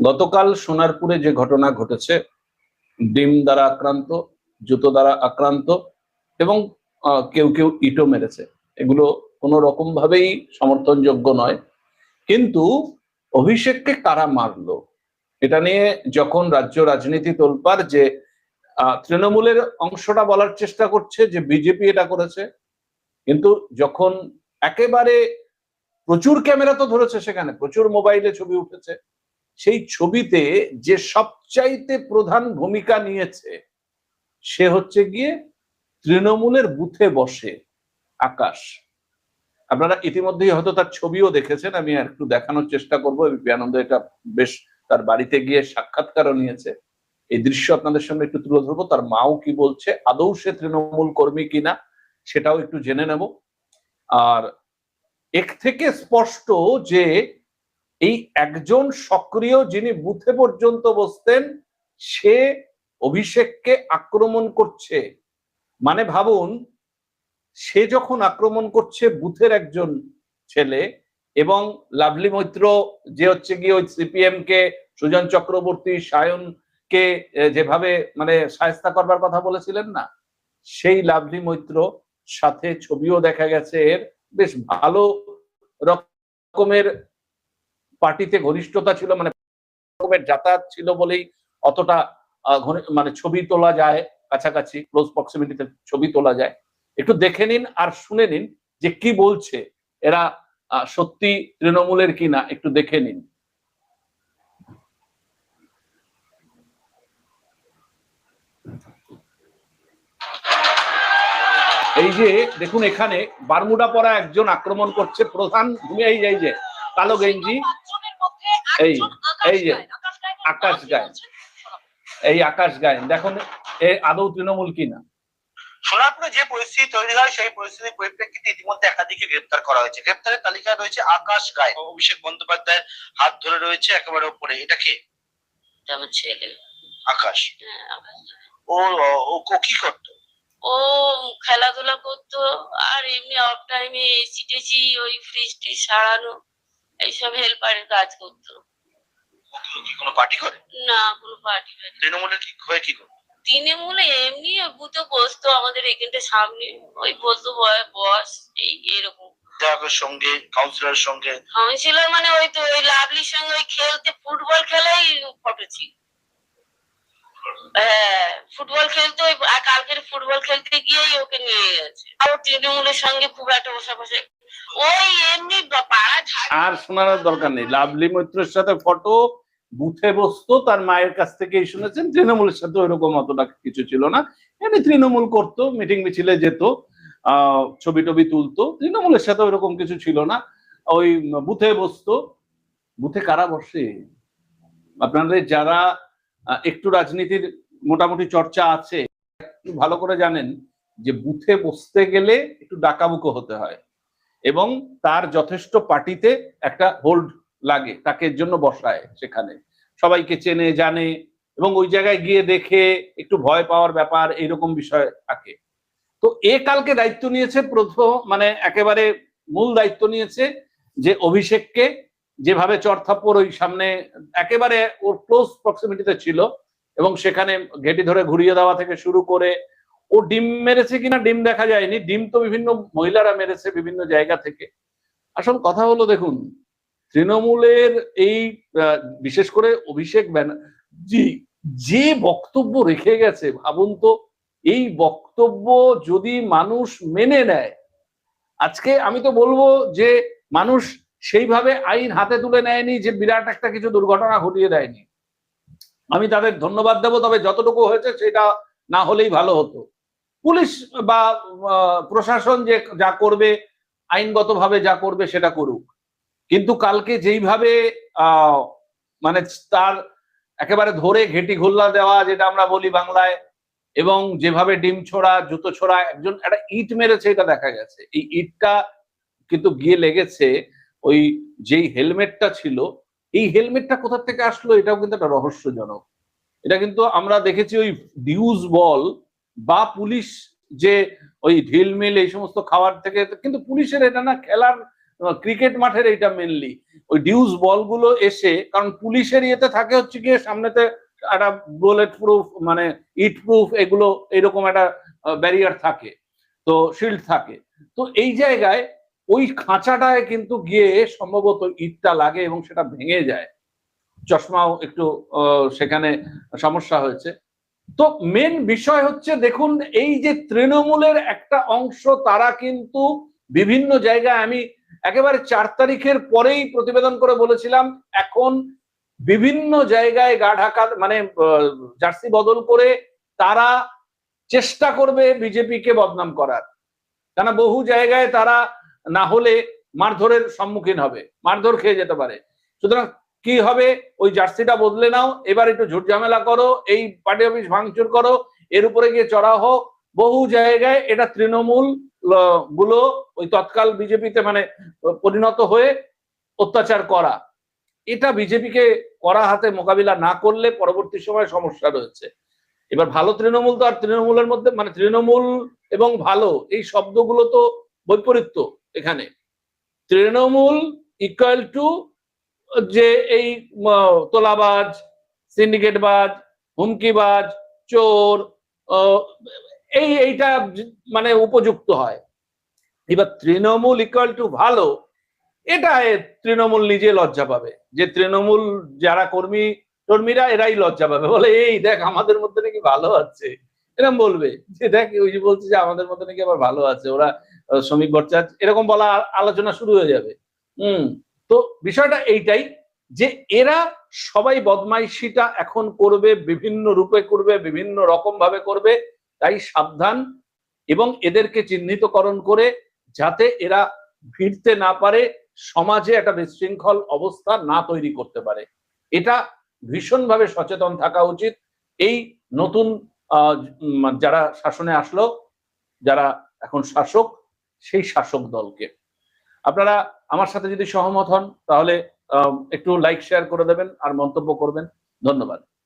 গতকাল সোনারপুরে যে ঘটনা ঘটেছে, ডিম দ্বারা আক্রান্ত, জুতো দ্বারা আক্রান্ত এবং কেউ কেউ ইটও মেরেছে, এগুলো কোনো রকম ভাবেই সমর্থনযোগ্য নয়। কিন্তু অভিষেককে কারা মারলো এটা নিয়ে যখন রাজ্য রাজনীতি তোলপাড়, যে তৃণমূলের অংশটা বলার চেষ্টা করছে যে বিজেপি এটা করেছে, কিন্তু যখন একেবারে প্রচুর ক্যামেরা তো ধরেছে, সেখানে প্রচুর মোবাইলে ছবি উঠেছে, সেই ছবিতে যে সবচাইতে প্রধান ভূমিকা নিয়েছে সে হচ্ছে গিয়ে তৃণমূলের বুথে বসে আকাশ। আপনারা ইতিমধ্যেই হয়তো তার ছবিও দেখেছেন, আমি একটু দেখানোর চেষ্টা করবো। এবিপি আনন্দ এটা বেশ তার বাড়িতে গিয়ে সাক্ষাৎকারও নিয়েছে, এই দৃশ্য আপনাদের সঙ্গে একটু তুলে ধরবো। তার মাও কি বলছে, আদৌ সে তৃণমূল কর্মী কিনা সেটাও একটু জেনে নেব। আর এক থেকে স্পষ্ট যে এই একজন সক্রিয় যিনি বুথে পর্যন্ত বসতেন, সে অভিষেককে আক্রমণ করছে। মানে ভাবুন, সে যখন আক্রমণ করছে বুথের একজন ছেলে, এবং লাভলি মৈত্র যে হচ্ছে গিয়ে ওই সিপিএম কে, সুজন চক্রবর্তী, সায়নকে যেভাবে মানে শায়েস্তা করবার কথা বলেছিলেন না, সেই লাভলি মৈত্র সাথে ছবিও দেখা গেছে এর, বেশ ভালো রকমের পার্টিতে ঘনিষ্ঠতা ছিল, মানে রকমের যাতায়াত ছিল বলেই অতটা মানে ছবি তোলা যায়, কাছাকাছি ক্লোজ প্রক্সিমিটিতে ছবি তোলা যায়। একটু দেখে নিন আর শুনে নিন যে কি বলছে, এরা সত্যি তৃণমূলের কিনা একটু দেখে নিন। এই যে দেখুন, এখানে বারমুডা পরা একজন আক্রমণ করছে, প্রধান ভূমি এই যে কালো গেঞ্জি, এই এই যে আকাশ গায়েন, এই আকাশ গায়েন, দেখুন এ আদৌ তৃণমূল কিনা। সোনারপুরে যে পরিস্থিতি তৈরি হয় সেই পরিস্থিতির পরিপ্রেক্ষিতে ইতিমধ্যে একাধিকে গ্রেপ্তার করা হয়েছে। গ্রেপ্তারের তালিকায় রয়েছে আকাশ গায়েন, অভিষেক বন্দ্যোপাধ্যায়ের হাত ধরে রয়েছে একেবারে উপরে। এটা কে? আমার ছেলে আকাশ। ও ও কি করতো? ও খেলাধুলা করতো, আর এমনি অফ টাইমে এসি টেসি ওই ফ্রিজ টিজ সারানো এইসব হেল্পারের কাজ করতো। কোনো পার্টি করে না? কোনো পার্টি করে। তৃণমূলের কি হয়ে কি করতো? তৃণমূলে এমনি বুথে বসতো, আমাদের এখানটা সামনে, ওই বলতো বস, এই এরকম। সঙ্গে কাউন্সিলরের সঙ্গে? কাউন্সিলর মানে ওই তো ওই লাভলির সঙ্গে ওই খেলতে, ফুটবল খেলাই ফটো ছিল। হ্যাঁ, ফুটবল খেলতে, ওই কালকের ফুটবল খেলতে গিয়েই ওকে নিয়ে গেছে। আর তৃণমূলের সঙ্গে খুব একটা বসে ওই এমনি পাড়া। আর শোনার দরকার নেই, লাভলি মৈত্রের সাথে ফটো, বুথে বসতো, তার মায়ের কাছ থেকেই শুনেছেন। তৃণমূলের সাথে ওইরকম অতটা কিছু ছিল না, এমনি তৃণমূল করতো, মিটিং মিছিলে যেত, ছবি টবি তুলতো, তৃণমূলের সাথে ওইরকম কিছু ছিল না। ওই বুথে বসতো। বুথে কারা বসে? আপনাদের যারা একটু রাজনীতির মোটামুটি চর্চা আছে, ভালো করে জানেন যে বুথে বসতে গেলে একটু ডাকাবুকো হতে হয়, এবং তার যথেষ্ট পার্টিতে একটা হোল্ড লাগে, তাকে জন্য বসায়, সেখানে সবাইকে চেনে জানে, এবং ওই জায়গায় গিয়ে দেখে একটু ভয় পাওয়ার ব্যাপার, এইরকম বিষয় থাকে। তো এ কালকে দায়িত্ব নিয়েছে, প্রথম মানে একেবারে মূল দায়িত্ব নিয়েছে, যে অভিষেককে যেভাবে চড়থাপ্পড় ওই সামনে একেবারে ওর ক্লোজ প্রক্সিমিটিতে ছিল, এবং সেখানে ঘেটি ধরে ঘুরিয়ে দেওয়া থেকে শুরু করে, ও ডিম মেরেছে কিনা ডিম দেখা যায়নি, ডিম তো বিভিন্ন মহিলারা মেরেছে বিভিন্ন জায়গা থেকে। আসল কথা হলো, দেখুন তৃণমূলের এই বিশেষ করে অভিষেক ব্যানার্জি যে বক্তব্য রেখে গেছে, ভাবুন তো, এই বক্তব্য যদি মানুষ মেনে নেয়, আজকে আমি তো বলবো যে মানুষ সেইভাবে আইন হাতে তুলে নেয়নি, যে বিরাট একটা কিছু দুর্ঘটনা ঘটিয়ে দেয়নি, আমি তাদের ধন্যবাদ দেবো, তবে যতটুকু হয়েছে সেটা না হলেই ভালো হতো। পুলিশ বা প্রশাসন যে যা করবে, আইনগতভাবে যা করবে সেটা করুক, কিন্তু কালকে যেইভাবে মানে তার একেবারে ধরে ঘেটি ঘুল্লা দেওয়া, যেটা আমরা বলি বাংলায়, এবং যেভাবে ডিম ছোড়া, জুতো ছোড়া, একজন একটা ইট মেরেছে, এটা দেখা গেছে। এই ইটটা কিন্তু গিয়ে লেগেছে ওই যেই হেলমেটটা ছিল, এই হেলমেটটা কোথা থেকে আসলো এটাও কিন্তু একটা রহস্যজনক। এটা কিন্তু আমরা দেখেছি ওই ডিউজ বল বা পুলিশ যে ওই ঢিলমিল এই সমস্ত খাওয়ার থেকে, কিন্তু পুলিশের এটা না খেলার ক্রিকেট মাঠের এইটা মেনলি ওই ডিউস বলগুলো এসে, কারণ পুলিশের ইয়েতে থাকে হচ্ছে গিয়ে সামনেতে একটা বুলেট প্রুফ মানে ইট প্রুফ এগুলো এরকম একটা ব্যারিয়ার থাকে, তো শিল্ড থাকে। তো এই জায়গায় ওই খাঁচাটায় কিন্তু গিয়ে সম্ভবত ইটটা লাগে এবং সেটা ভেঙে যায়, চশমাও একটু সেখানে সমস্যা হয়েছে। তো মেন বিষয় হচ্ছে দেখুন, এই যে তৃণমূলের একটা অংশ তারা কিন্তু বিভিন্ন জায়গায়, আমি একেবারে 4 তারিখের পরেই প্রতিবেদন করে বলেছিলাম, এখন বিভিন্ন জায়গায় গা ঢাকা মানে জার্সি বদল করে তারা চেষ্টা করবে বিজেপিকে বদনাম করার। কেন বহু জায়গায় তারা না হলে মারধরের সম্মুখীন হবে, মারধর খেয়ে যেতে পারে। সুতরাং কি হবে, ওই জার্সিটা বদলে নাও, এবার একটু ঝুট ঝামেলা করো, এই পার্টি অফিস ভাঙচুর করো, এর উপরে গিয়ে চড়া হোক। বহু জায়গায় এটা তৃণমূল গুলো ওই তৎকাল বিজেপিতে মানে পরিণত হয়ে অত্যাচার করা, এটা বিজেপিকে কড়া হাতে মোকাবিলা না করলে পরবর্তী সময় সমস্যা রয়েছে। এবার ভালো তৃণমূল তো আর তৃণমূলের মধ্যে মানে তৃণমূল এবং ভালো এই শব্দগুলো তো বৈপরীত্য। এখানে তৃণমূল ইকুয়াল টু যে এই তোলাবাজ, সিন্ডিকেটবাজ, হুমকিবাজ, চোর, এইটা মানে উপযুক্ত হয়। এবার তৃণমূল ইকুয়াল টু ভালো, এটা তৃণমূল নিজে লজ্জা পাবে, যে তৃণমূল যারা কর্মীরা এরাই লজ্জা পাবে, বলে এই দেখ আমাদের মধ্যে নাকি ভালো আছে, এরকম বলবে যে দেখ ওই যে বলছে যে আমাদের মধ্যে নাকি আবার ভালো আছে, ওরা শ্রমিক ভট্টাচার্য, এরকম বলা আলোচনা শুরু হয়ে যাবে। তো বিষয়টা এইটাই যে এরা সবাই বদমাইশিটা এখন করবে, বিভিন্ন রূপে করবে, বিভিন্ন রকম ভাবে করবে, তাই সাবধান। এবং এদেরকে চিহ্নিতকরণ করে যাতে এরা ভিড়তে না পারে, সমাজে একটা বিশৃঙ্খল অবস্থা না তৈরি করতে পারে, এটা ভীষণভাবে সচেতন থাকা উচিত এই নতুন যারা শাসনে আসলো, যারা এখন শাসক, সেই শাসক দলকে। আপনারা আমার সাথে যদি সহমত হন তাহলে একটু লাইক শেয়ার করে দেবেন আর মন্তব্য করবেন। ধন্যবাদ।